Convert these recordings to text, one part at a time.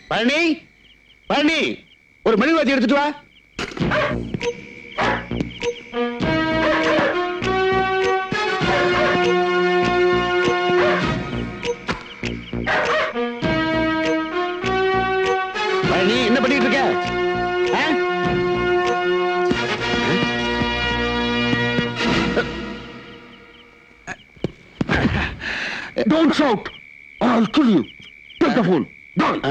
பழனி, பழனி, ஒரு மெழுகுவர்த்தி எடுத்துட்டு வா. பழனி, என்ன பண்ணிட்டு இருக்க? Don't shout or I'll kill you. Take the phone. Don't.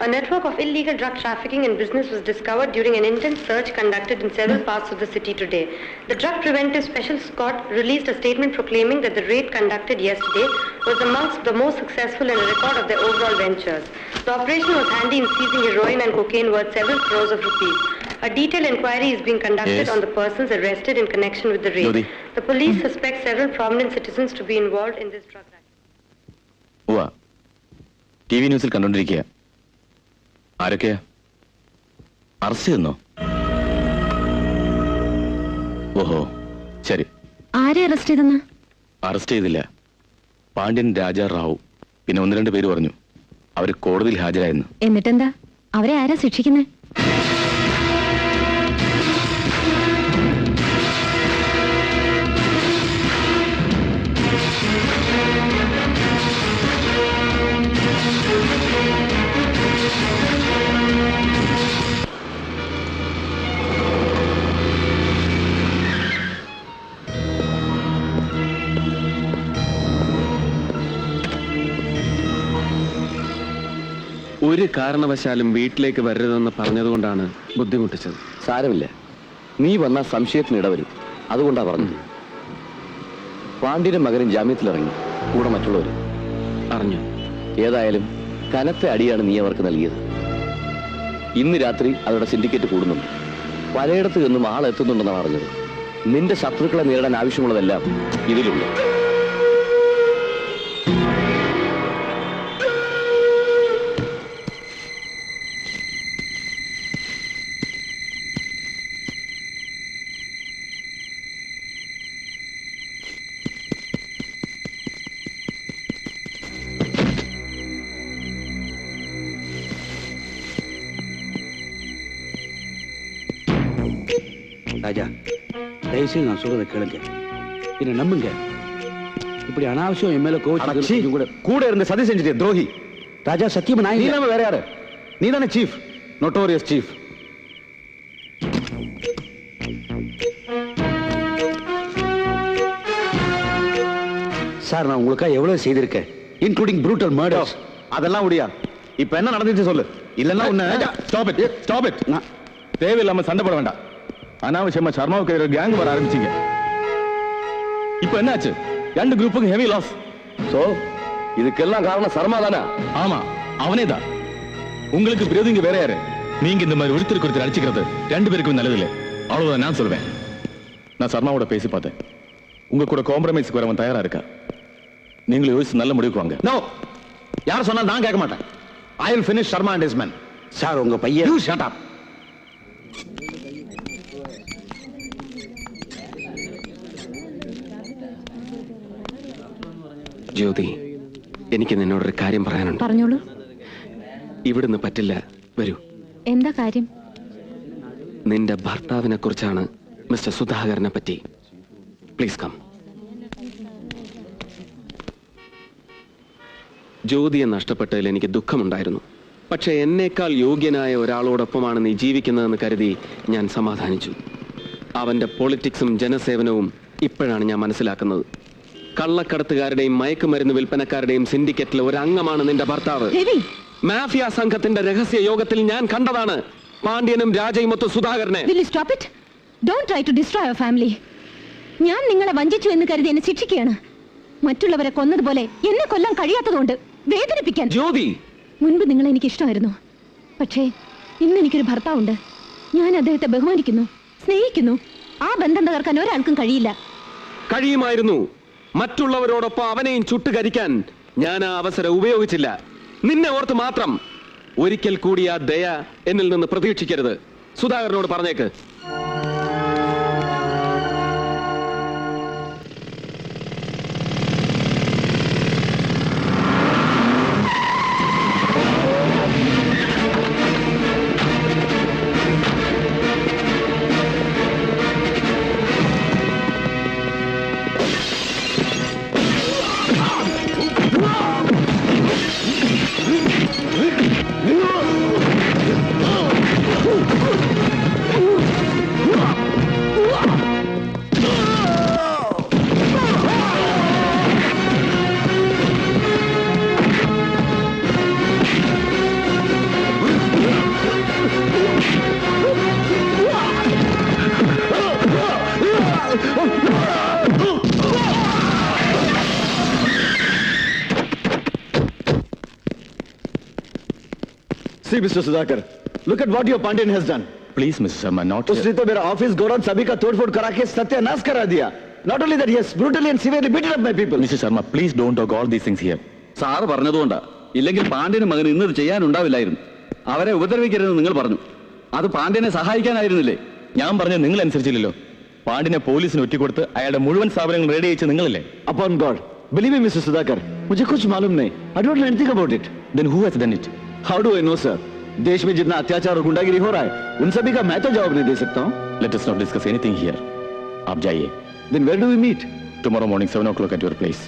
A network of illegal drug trafficking and business was discovered during an intense search conducted in several parts of the city today. The Drug Preventive Special Squad released a statement proclaiming that the raid conducted yesterday was amongst the most successful in a record of their overall ventures. The operation was handy in seizing heroin and cocaine worth several crores of rupees. A detailed inquiry is being conducted on the persons arrested in connection with the raid. The police suspect several prominent citizens to be involved in this drug racket. TV ന്യൂസിൽ കണ്ടോണ്ടിരിക്കുക. ആരൊക്കെയാ arrest ചെയ്യുന്നോ? ഓഹോ, ശരി. ആരെ arrest ചെയ്തെന്ന്? Arrest ചെയ്തില്ല. പാണ്ഡ്യൻ, രാജാ റാവു, പിന്നെ 1-2 പേര് പറഞ്ഞു അവര് കോടതിയിൽ ഹാജരായെന്ന്. എന്നിട്ടെന്താ? അവരെ ആരാ ശിക്ഷിക്കുന്നേ? ഒരു കാരണവശാലും വീട്ടിലേക്ക് വരരുതെന്ന് പറഞ്ഞതുകൊണ്ടാണ് ബുദ്ധിമുട്ടിച്ചത്. സാരമില്ല, നീ വന്ന സംശയത്തിന് ഇടവരും, അതുകൊണ്ടാ പറഞ്ഞത്. പാണ്ഡ്യനും മകനും ജാമ്യത്തിലിറങ്ങി, കൂടെ മറ്റുള്ളവരും അറിഞ്ഞു. ഏതായാലും കനത്ത അടിയാണ് നീ അവർക്ക് നൽകിയത്. ഇന്ന് രാത്രി അവരുടെ സിൻഡിക്കേറ്റ് കൂടുന്നുണ്ട്. പലയിടത്തു നിന്നും ആളെത്തുന്നുണ്ടെന്നാണ് അറിഞ്ഞത്. നിന്റെ ശത്രുക്കളെ നേരിടാൻ ആവശ്യമുള്ളതെല്ലാം ഇതിലുണ്ട്. ராஜா, தயவுசெய்து நான் சொல்றதை கேளுங்க, என்ன நம்புங்க. இப்படி அனாவசியம் என் மேல கோவிச்சு கூட இருந்து சதி செஞ்சுட்டே துரோகி. ராஜா, சத்தியமா நான் நீ நம்ம வேற யாரு? நீ தானே சீஃப், நோட்டோரியஸ் சீஃப். சார், நான் உங்களுக்காக எவ்வளவு செய்திருக்கேன், இன்க்ளூடிங் ப்ரூட்டல் மர்டர்ஸ். அதெல்லாம் முடியா. இப்ப என்ன நடந்துச்சு சொல்லு, இல்லன்னா உன்னை. Stop it, stop it. தேவையில்லாம சண்டை போட வேண்டாம். அனாவசியமா சர்மாவுக்கு எதிராக கேங் வர ஆரம்பிச்சீங்க. இப்ப என்னாச்சு? 2 குரூப்புக்கு ஹெவி லாஸ். சோ இதுக்கெல்லாம் காரணம் சர்மா தானே? ஆமா, அவனே தான். உங்களுக்கு விரோதிங்க வேற யாரு? நீங்க இந்த மாதிரி ஒருத்தருக்கு ஒருத்தர் அடிச்சுக்கிறது 2 பேருக்கும் நல்லதில்லை. அவ்வளவுதான் நான் சொல்வேன். நான் சர்மாவோட பேசி பார்த்தேன். உங்க கூட காம்ப்ரமைஸ்க்கு வரவன் தயாரா இருக்கா? நீங்களும் யோசிச்சு நல்ல முடிவுக்கு வாங்க. நோ, யார் சொன்னாலும் நான் கேட்க மாட்டேன். I will finish Sharma and his men. Sir உங்க பையன். You shut up. ജ്യോതി, എനിക്ക് നിന്നോടൊരു കാര്യം പറയാനുണ്ട്. പറഞ്ഞോളൂ. ഇവിടുന്ന് പറ്റില്ല, വരൂ. എന്താ കാര്യം? നിന്റെ ഭർത്താവിനെ കുറിച്ചാണ്, മിസ്റ്റർ സുധാകരനെ പറ്റി. Please come. ജ്യോതിയെ നഷ്ടപ്പെട്ടതിൽ എനിക്ക് ദുഃഖമുണ്ടായിരുന്നു. പക്ഷെ എന്നേക്കാൾ യോഗ്യനായ ഒരാളോടൊപ്പമാണ് നീ ജീവിക്കുന്നതെന്ന് കരുതി ഞാൻ സമാധാനിച്ചു. അവന്റെ പൊളിറ്റിക്സും ജനസേവനവും ഇപ്പോഴാണ് ഞാൻ മനസ്സിലാക്കുന്നത്. കള്ളക്കടത്തുകാരുടെയും മയക്കുമരുന്ന് വിൽപ്പനക്കാരുടെയും സിൻഡിക്കേറ്റിലെ ഒരു അംഗമാണ് നിന്റെ ഭർത്താവ്. മാഫിയ സംഘത്തിന്റെ രഹസ്യ യോഗത്തിൽ ഞാൻ കണ്ടതാണ് പാണ്ഡ്യനും രാജയുമൊത്ത് സുധാകരനെ. Will you stop it? Don't try to destroy our family. ഞാൻ നിങ്ങളെ വഞ്ചിച്ചു എന്ന് കരുതി എന്നെ ശിക്ഷിക്കുകയാണ്. മറ്റുള്ളവരെ കൊന്നതുപോലെ എന്നെ കൊല്ലാൻ കഴിയാത്തതുകൊണ്ട് വേദനിപ്പിക്കാൻ. ജ്യോതി, മുൻപ് നിങ്ങൾ എനിക്ക് ഇഷ്ടമായിരുന്നു. പക്ഷേ ഇന്ന് എനിക്കൊരു ഭർത്താവുണ്ട്. ഞാൻ അദ്ദേഹത്തെ ബഹുമാനിക്കുന്നു, സ്നേഹിക്കുന്നു. ആ ബന്ധം തകർക്കാൻ ഒരാൾക്കും കഴിയില്ല. കഴിയുമായിരുന്നു. മറ്റുള്ളവരോടൊപ്പം അവനെയും ചുട്ടുകരിക്കാൻ ഞാൻ ആ അവസരം ഉപയോഗിച്ചില്ല. നിന്നെ ഓർത്ത് മാത്രം. ഒരിക്കൽ കൂടി ആ ദയ എന്നിൽ നിന്ന് പ്രതീക്ഷിക്കരുത്. സുധാകരനോട് പറഞ്ഞേക്ക്. See, Mr. Sudhakar, look at what your Pandyan has done. Please, Mr. Sharma, not here. उसने तो मेरा ऑफिस गोडाउन सभी का तोड़फोड़ करा के सत्यानाश करा दिया. Not only that, he has brutally and severely beaten up my people. Mr. Sharma, please don't talk all these things here. Sir പറഞ്ഞതുകൊണ്ടാ. ഇല്ലെങ്കിൽ പാണ്ഡ്യനും മകന് ഇന്നത് ചെയ്യാനുണ്ടാവില്ലായിരുന്നു. അവരെ ഉപദ്രവിക്കരുതെന്ന് നിങ്ങൾ പറഞ്ഞു. അത് പാണ്ഡ്യനെ സഹായിക്കാനായിരുന്നില്ലേ? ഞാൻ പറഞ്ഞത് നിങ്ങൾ അനുസരിച്ചില്ലല്ലോ. പാണ്ഡ്യനെ പോലീസിന് ഒറ്റിക്കൊടുത്ത് അയാളുടെ മുഴുവൻ സ്ഥാപനങ്ങൾ റെഡി അയച്ച് നിങ്ങളല്ലേ? Upon God, believe me, Mr. Sudhakar, मुझे कुछ मालूम नहीं. I don't know anything about it. Then who has done it? How do I know, sir? देश में जितना अत्याचार और गुंडागिरी हो रहा है, उन सभी का मैं तो जवाब नहीं दे सकता हूँ. Let us not discuss anything here. आप जाइए. Then where do we meet? Tomorrow morning 7 o'clock at your place.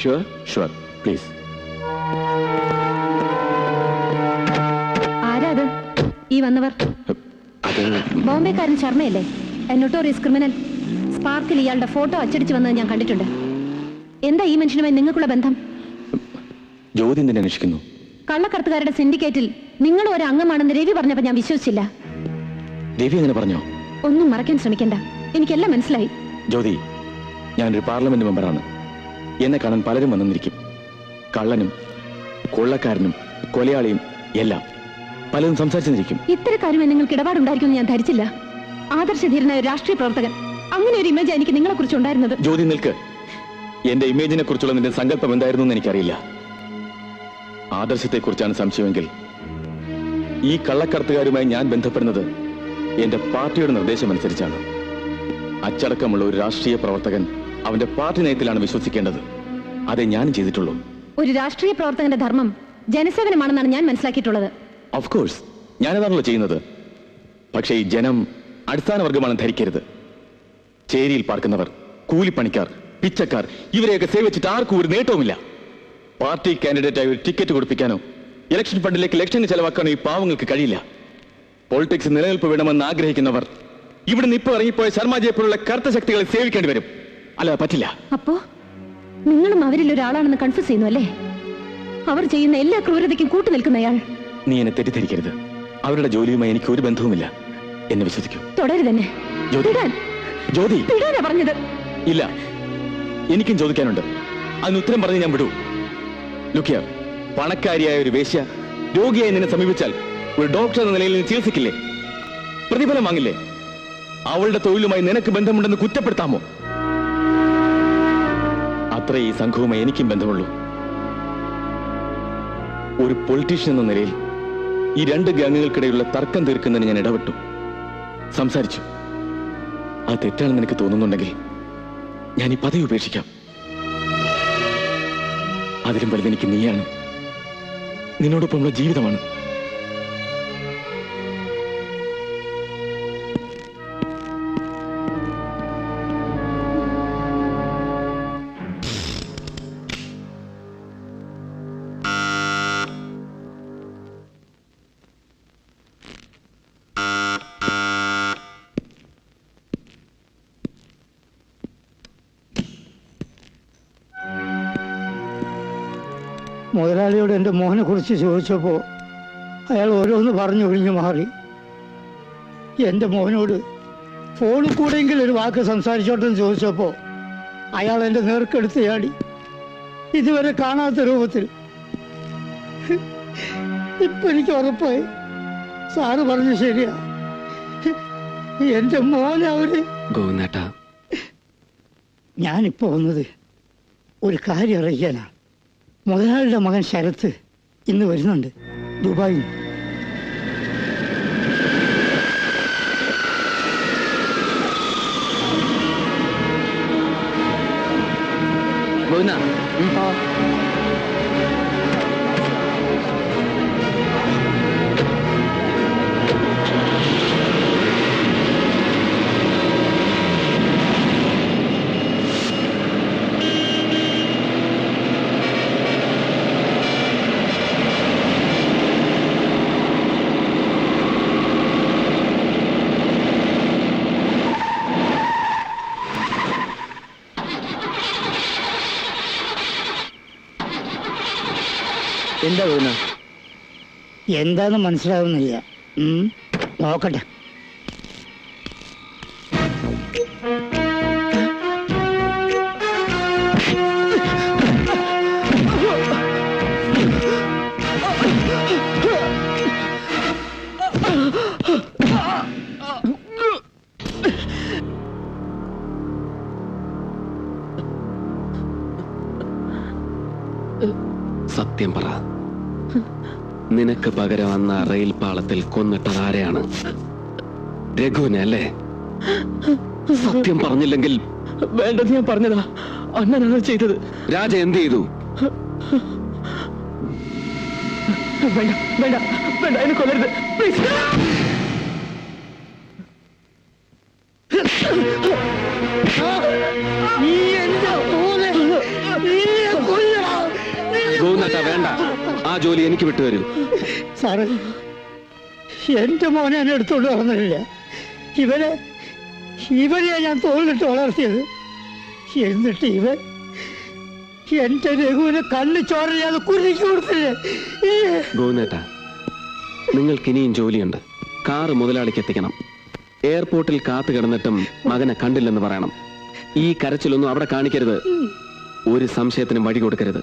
Sure? Sure, please. ആരാത് ഈ വന്നവർ? അത് ബോംബെക്കാരൻ ശർമ്മയല്ലേ? Notorious criminal. സ്പാർക്കിൽ ഇയാളുടെ ഫോട്ടോ അച്ചടിച്ചു വന്നത് ഞാൻ കണ്ടിട്ടുണ്ട്. എന്താ ഈ മനുഷ്യനുമായി നിങ്ങൾക്കുള്ള ബന്ധം? ജ്യോതി എന്തിനെ അന്വേഷിക്കുന്നു? കള്ളക്കടത്തുകാരുടെ സിൻഡിക്കേറ്റിൽ നിങ്ങൾ ഒരു അംഗമാണെന്ന് രവി പറഞ്ഞപ്പോൾ ഞാൻ വിശ്വസിച്ചില്ല. രവി അങ്ങനെ പറഞ്ഞോ? ഒന്നും മറക്കാൻ ശ്രമിക്കണ്ട, എനിക്കെല്ലാം മനസ്സിലായി. ജ്യോതി, ഞാനൊരു പാർലമെന്റ് മെമ്പറാണ്. എന്നെ കാണാൻ പലരും വന്നിരിക്കും. കള്ളനും കൊള്ളക്കാരനും കൊലയാളിയും എല്ലാം പലരും സംസാരിച്ചിരിക്കും. ഇത്തരക്കാരുമായി നിങ്ങൾക്ക് ഇടപാടുണ്ടായിരിക്കുമെന്ന് ഞാൻ ധരിച്ചില്ല. ആദർശധീരനായ ഒരു രാഷ്ട്രീയ പ്രവർത്തകൻ, അങ്ങനെ ഒരു ഇമേജ് എനിക്ക് നിങ്ങളെ കുറിച്ച് ഉണ്ടായിരുന്നത്. ജ്യോതി നിൽക്ക്. എന്റെ ഇമേജിനെ കുറിച്ചുള്ള നിന്റെ സങ്കല്പം എന്തായിരുന്നു എന്ന് എനിക്കറിയില്ല. ആദർശത്തെ കുറിച്ചാണ് സംശയമെങ്കിൽ ഈ കള്ളക്കടത്തുകാരുമായി ഞാൻ ബന്ധപ്പെടുന്നത് എന്റെ പാർട്ടിയുടെ നിർദ്ദേശമനുസരിച്ചാണ്. അച്ചടക്കമുള്ള ഒരു രാഷ്ട്രീയ പ്രവർത്തകൻ അവന്റെ പാർട്ടി നയത്തിലാണ് വിശ്വസിക്കേണ്ടത്. അതേ ഞാനും ചെയ്തിട്ടുള്ളൂ. ഒരു രാഷ്ട്രീയ പ്രവർത്തകന്റെ ധർമ്മം ജനസേവനമാണെന്നാണ് ഞാൻ മനസ്സിലാക്കിയിട്ടുള്ളത്. ഓഫ് കോഴ്സ്, ഞാനതാണല്ലോ ചെയ്യുന്നത്. പക്ഷേ ഈ ജനം അടിസ്ഥാന വർഗമാണെന്ന് ധരിക്കരുത്. ചേരിയിൽ പാർക്കുന്നവർ, കൂലിപ്പണിക്കാർ, പിച്ചക്കാർ, ഇവരെയൊക്കെ സേവിച്ചിട്ട് ആർക്കും ഒരു നേട്ടവുമില്ല. പാർട്ടി കാൻഡിഡേറ്റായി ഒരു ടിക്കറ്റ് കൊടുപ്പിക്കാനോ ഇലക്ഷൻ ഫണ്ടിലേക്ക് ലക്ഷങ്ങൾ ചെലവാക്കാനോ ഈ പാവങ്ങൾക്ക് കഴിയില്ല. പൊളിറ്റിക്സ് നിലനിൽപ്പ് വേണമെന്ന് ആഗ്രഹിക്കുന്നവർ ഇവിടുന്ന് ഇപ്പോൾ ഇറങ്ങിപ്പോയ ശർമാജിയെ പോലുള്ള കറുത്ത ശക്തികളെ സേവിക്കേണ്ടി വരും. അല്ല, പറ്റില്ല. അപ്പോ നിങ്ങളും അവരിൽ ഒരാളാണെന്ന് കൺഫ്യൂസ് ചെയ്യുന്നു അല്ലേ? അവർ ചെയ്യുന്ന എല്ലാ ക്രൂരതയ്ക്കും കൂട്ടുനിൽക്കുന്നയാൾ. നീ എന്നെ തെറ്റിദ്ധരിക്കരുത്. അവരുടെ ജോലിയുമായി എനിക്ക് ഒരു ബന്ധവുമില്ല. എന്നെ വിശ്വസിക്കൂ. തുടരുതന്നെ. ജ്യോതി, പറഞ്ഞത് ഇല്ല, എനിക്കും ചോദിക്കാനുണ്ട്. അതിന് ഉത്തരം പറഞ്ഞ് ഞാൻ വിടൂ. ലുക്കിയ, പണക്കാരിയായ ഒരു വേശ്യ രോഗിയായി നിന്നെ സമീപിച്ചാൽ ഒരു ഡോക്ടർ എന്ന നിലയിൽ നീ ചികിത്സിക്കില്ലേ? പ്രതിഫലം വാങ്ങില്ലേ? അവളുടെ തൊഴിലുമായി നിനക്ക് ബന്ധമുണ്ടെന്ന് കുറ്റപ്പെടുത്താമോ? അത്ര ഈ സംഘവുമായി എനിക്കും ബന്ധമുള്ളൂ. ഒരു പൊളിറ്റീഷ്യൻ എന്ന നിലയിൽ ഈ രണ്ട് ഗാങ്ങുകൾക്കിടയിലുള്ള തർക്കം തീർക്കുന്നതിന് ഞാൻ ഇടപെട്ടു, സംസാരിച്ചു. അത് തെറ്റാണെന്ന് എനിക്ക് തോന്നുന്നുണ്ടെങ്കിൽ ഞാൻ ഈ പദവി ഉപേക്ഷിക്കാം. അതിലും വലുത് എനിക്ക് നീയാണ്, നിന്നോടൊപ്പമുള്ള ജീവിതമാണ്. മുതലാളിയോട് എൻ്റെ മോനെ കുറിച്ച് ചോദിച്ചപ്പോൾ അയാൾ ഓരോന്ന് പറഞ്ഞു ഒഴിഞ്ഞു മാറി. എൻ്റെ മോനോട് ഫോണിൽ കൂടെയെങ്കിലും ഒരു വാക്ക് സംസാരിച്ചോട്ടെന്ന് ചോദിച്ചപ്പോൾ അയാൾ എൻ്റെ നേർക്കെടുത്ത് ചാടി, ഇതുവരെ കാണാത്ത രൂപത്തിൽ. ഇപ്പൊ എനിക്ക് ഉറപ്പായി സാറ് പറഞ്ഞു ശരിയാ, എൻ്റെ മോനെ അവര്. ഞാനിപ്പോ വന്നത് ഒരു കാര്യം അറിയിക്കാനാ. മുതലാളിയുടെ മകൻ ശരത്ത് ഇന്ന് വരുന്നുണ്ട് ദുബായിൽ. എന്താ തോന്നുന്നു? എന്താന്ന് മനസ്സിലാവുന്നില്ല. നോക്കട്ടെ. സത്യം പറ, നിനക്ക് പകരം അന്ന് റെയിൽ പാളത്തിൽ കൊന്നിട്ടത് ആരെയാണ്? രഘുവിനെ അല്ലേ? സത്യം പറഞ്ഞില്ലെങ്കിൽ വേണ്ടത് ഞാൻ പറഞ്ഞതാ, അണ്ണനാണ് ചെയ്തത്. രാജ എന്ത് ചെയ്തു? വേണ്ട വേണ്ട വേണ്ട, എന്നെ കൊല്ലരുത് പ്ലീസ്. വേണ്ട, ആ ജോലി എനിക്ക് വിട്ടുവരൂ. സാറ്, എന്റെ മോനെ എന്നെ എടുത്തോണ്ട് നടന്നില്ല. ഇവരെ ഞാൻ തോളിലിട്ട് വളർത്തിയത്. എന്നിട്ട് ഇവൻ എന്റെ രഘുവിനെ കണ്ണു ചോരയാതെ കുരുക്കി കൊടുത്തില്ലേ. ഗോവിന്ദേട്ടാ, നിങ്ങൾക്ക് ഇനിയും ജോലിയുണ്ട്. കാറ് മുതലാളിക്ക് എത്തിക്കണം. എയർപോർട്ടിൽ കാത്തു കിടന്നിട്ടും മകനെ കണ്ടില്ലെന്ന് പറയണം. ഈ കരച്ചിലൊന്നും അവിടെ കാണിക്കരുത്. ഒരു സംശയത്തിനും വഴി കൊടുക്കരുത്.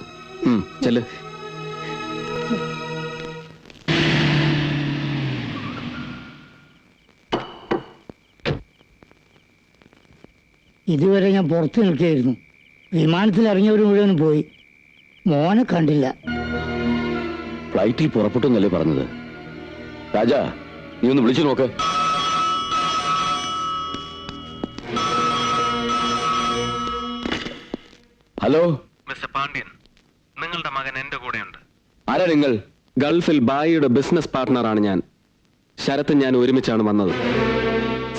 ചെല്ല്. ഇതുവരെ ഞാൻ പുറത്തു നിൽക്കുകയായിരുന്നു. വിമാനത്തിൽ ഇറങ്ങിയവർ മുഴുവനും പോയി. മോനെ കണ്ടില്ല. ഫ്ലൈറ്റിൽ പുറപ്പെട്ടെന്നല്ലേ പറഞ്ഞത്? രാജാ, നീ ഒന്ന് വിളിച്ചു നോക്ക്. ഹലോ മിസ്റ്റർ പാണ്ഡ്യൻ, നിങ്ങളുടെ മകൻ എന്റെ കൂടെയുണ്ട്. ആരാ നിങ്ങൾ? ഗൾഫിൽ ബായിയുടെ ബിസിനസ് പാർട്ട്ണറാണ് ഞാൻ. ശരത്ത് ഞാൻ ഒരുമിച്ചാണ് വന്നത്.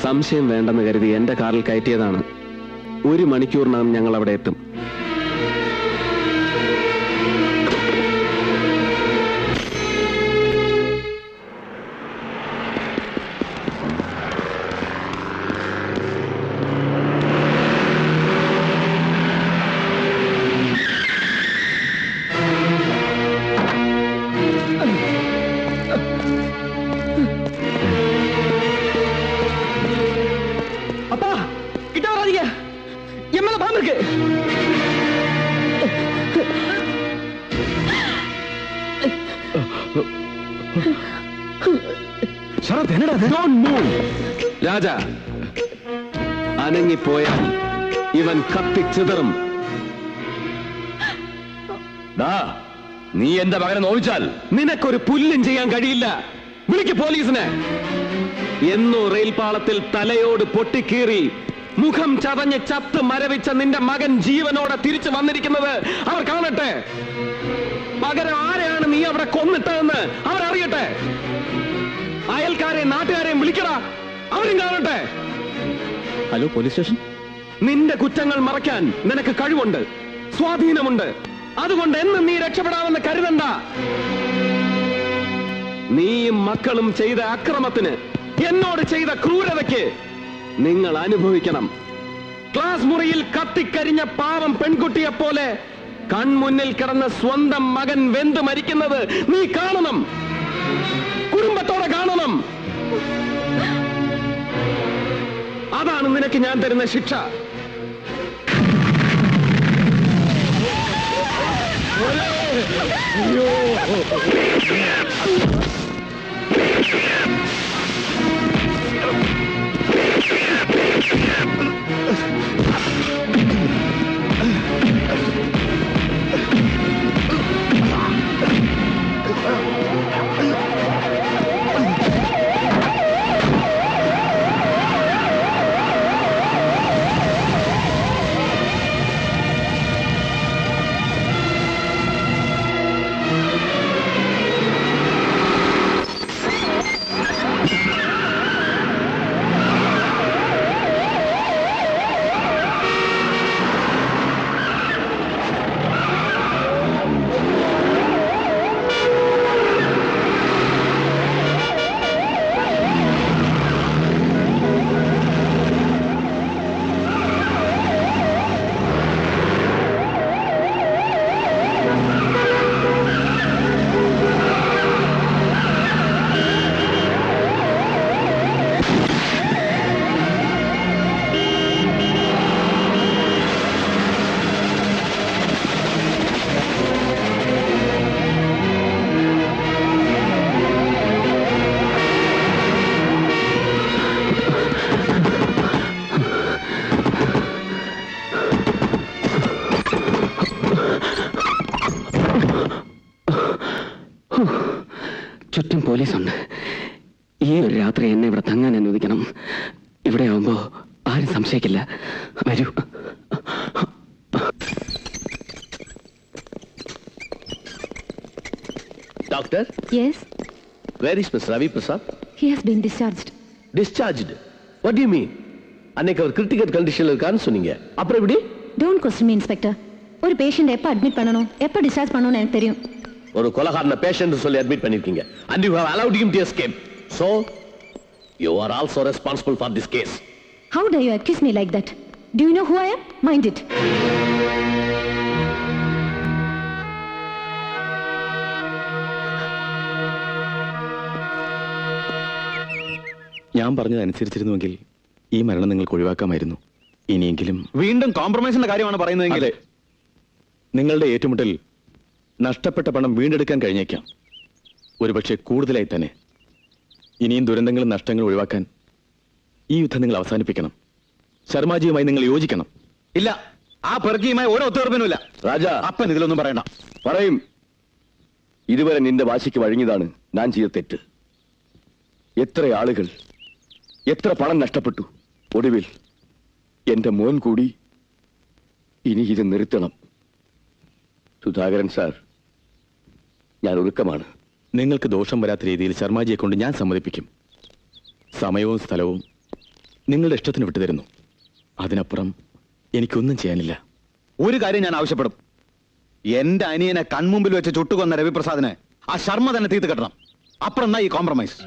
സംശയം വേണ്ടെന്ന് കരുതി എന്റെ കാറിൽ കയറ്റിയതാണ്. 1 മണിക്കൂറിനകം ഞങ്ങൾ അവിടെ എത്തും. அப்பா கிட்ட வராதீங்க, என் மேல பாம்பு இருக்கு. Don't move. രാജ, അനങ്ങിപ്പോയാൽ ഇവൻ കത്തിച്ചിതറും. നീ എന്റെ മകനെ നോവിച്ചാൽ നിനക്കൊരു പുല്ലും ചെയ്യാൻ കഴിയില്ല. വിളിക്ക് പോലീസിനെ. എന്നോ റെയിൽപാളത്തിൽ തലയോട് പൊട്ടിക്കീറി മുഖം ചതഞ്ഞ് ചത്ത് മരവിച്ച നിന്റെ മകൻ ജീവനോടെ തിരിച്ചു വന്നിരിക്കുന്നത് അവർ കാണട്ടെ. പകരം ആരെയാണ് നീ അവിടെ കൊന്നിട്ടതെന്ന് അവരറിയട്ടെ. അയൽക്കാരെയും നാട്ടുകാരെയും വിളിക്കടാ, അവരും കാണട്ടെ. Hello, police station. നിന്റെ കുറ്റങ്ങൾ മറയ്ക്കാൻ നിനക്ക് കഴിവുണ്ട്, സ്വാധീനമുണ്ട്. അതുകൊണ്ട് എന്നും നീ രക്ഷപ്പെടാമെന്ന് കരുതണ്ട. നീയും മക്കളും ചെയ്ത അക്രമത്തിന്, എന്നോട് ചെയ്ത ക്രൂരതയ്ക്ക് നിങ്ങൾ അനുഭവിക്കണം. ക്ലാസ് മുറിയിൽ കത്തിക്കരിഞ്ഞ പാവം പെൺകുട്ടിയെ പോലെ കൺമുന്നിൽ കിടന്ന സ്വന്തം മകൻ വെന്ത് മരിക്കുന്നത് നീ കാണണം, കുടുംബത്തോടെ കാണണം. അതാണ് നിനക്ക് ഞാൻ തരുന്ന ശിക്ഷ. ചുറ്റും പോലീസുണ്ട്. ഈ ഒരു രാത്രി എന്നെ ഇവിടെ തങ്ങാൻ അനുവദിക്കണം. ഇവിടെ ആവുമ്പോ ആരും സംശയിക്കില്ല. വരൂ. Doctor. Yes. Where is Mr. Ravi Prasad? He has been discharged. Discharged? What do you mean? அன்னைக்கு அவர் கிரிட்டிக்கல் கண்டிஷன்ல இருக்கான்னு சொன்னீங்க. அப்புறம் எப்படி? Don't question me, Inspector. ஒரு பேஷண்ட் எப்ப அட்மிட் பண்ணணும், எப்ப டிஸ்சார்ஜ் பண்ணணும்னு எனக்கு தெரியும். ஒரு கொலகாரன பேஷண்ட் சொல்லி அட்மிட் பண்ணிருக்கீங்க. And you have allowed him to escape. So you are also responsible for this case. How dare you accuse me like that? Do you know who I am? Mind it. ഞാൻ പറഞ്ഞതനുസരിച്ചിരുന്നുവെങ്കിൽ ഈ മരണം നിങ്ങൾക്ക് ഒഴിവാക്കാമായിരുന്നു. ഇനിയെങ്കിലും. വീണ്ടും കോംപ്രമൈസിന്റെ കാര്യമാണ് പറയുന്നതെങ്കിൽ നിങ്ങളുടെ ഏറ്റുമുട്ടൽ നഷ്ടപ്പെട്ട പണം വീണ്ടെടുക്കാൻ കഴിഞ്ഞേക്കാം, ഒരുപക്ഷെ കൂടുതലായി തന്നെ. ഇനിയും ദുരന്തങ്ങളും നഷ്ടങ്ങളും ഒഴിവാക്കാൻ ഈ യുദ്ധം നിങ്ങൾ അവസാനിപ്പിക്കണം. ശർമാജിയുമായി നിങ്ങൾ യോജിക്കണം. ഇല്ല, ആ പെറുക്കിയുമായി ഓരോ ഒത്തുതീർപ്പിനുമില്ല. രാജാ, അപ്പൻ ഇതിലൊന്നും പറയണ്ട. പറയും. ഇതുവരെ നിന്റെ വാശിക്ക് വഴങ്ങിയതാണ് ഞാൻ ചെയ്ത തെറ്റ്. എത്ര ആളുകൾ, എത്ര പണം നഷ്ടപ്പെട്ടു. ഒടുവിൽ എന്റെ മോൻ കൂടി. ഇനി ഇത് നിർത്തണം. സുധാകരൻ സാർ, ഞാൻ ഒരുക്കമാണ്. നിങ്ങൾക്ക് ദോഷം വരാത്ത രീതിയിൽ ശർമാജിയെ കൊണ്ട് ഞാൻ സമ്മതിപ്പിക്കും. സമയവും സ്ഥലവും നിങ്ങളുടെ ഇഷ്ടത്തിന് വിട്ടുതരുന്നു. അതിനപ്പുറം എനിക്കൊന്നും ചെയ്യാനില്ല. ഒരു കാര്യം ഞാൻ ആവശ്യപ്പെടും. എന്റെ അനിയനെ കൺമുമ്പിൽ വെച്ച് ചുട്ടുകൊന്ന രവിപ്രസാദിനെ ആ ശർമ്മ തന്നെ തീർത്ത് കെട്ടണം. അപ്പുറം എന്നാ ഈ കോംപ്രമൈസ്.